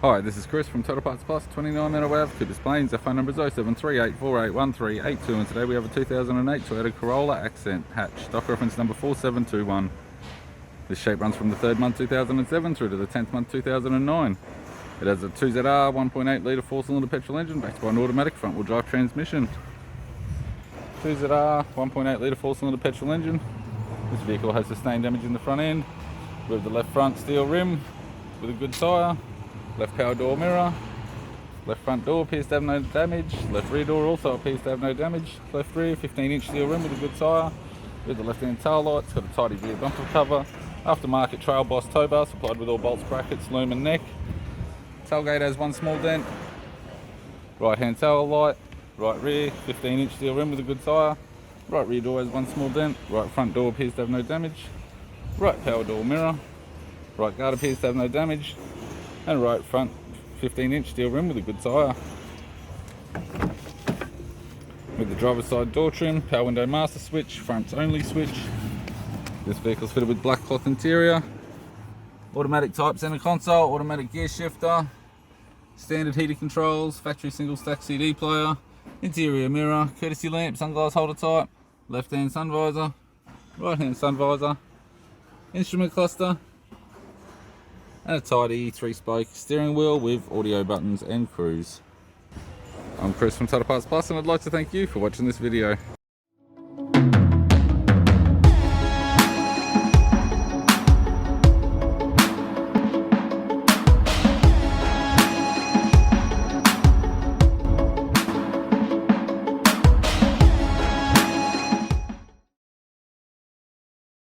Hi, this is Chris from Toyota Parts Plus, 29 Meadow Ave, Coopers Plains. Our phone number is 0738481382, and today we have a 2008 Toyota Corolla Accent hatch, stock reference number 4721. This shape runs from the 3rd month 2007 through to the 10th month 2009. It has a 2ZR 1.8 litre 4-cylinder petrol engine backed by an automatic front-wheel drive transmission. 2ZR 1.8 litre 4-cylinder petrol engine. This vehicle has sustained damage in the front end with the left front steel rim with a good tyre. Left power door mirror, left front door appears to have no damage, left rear door also appears to have no damage, left rear 15-inch steel rim with a good tyre, with the left hand tail light. It's got a tidy rear bumper cover, Aftermarket Trailboss tow bar supplied with all bolts, brackets, loom and neck. Tailgate has one small dent, right hand tail light, right rear 15-inch steel rim with a good tyre, right rear door has one small dent, right front door appears to have no damage, right power door mirror, right guard appears to have no damage, and right front 15-inch steel rim with a good tyre. With the driver's side door trim, power window master switch, fronts only switch. This vehicle is fitted with black cloth interior, automatic type center console, automatic gear shifter, standard heated controls, factory single stack CD player, interior mirror, courtesy lamp, sunglass holder type, left hand sun visor, right hand sun visor, instrument cluster, and a tidy 3-spoke steering wheel with audio buttons and cruise. I'm Chris from Toyota Parts Plus, and I'd like to thank you for watching this video.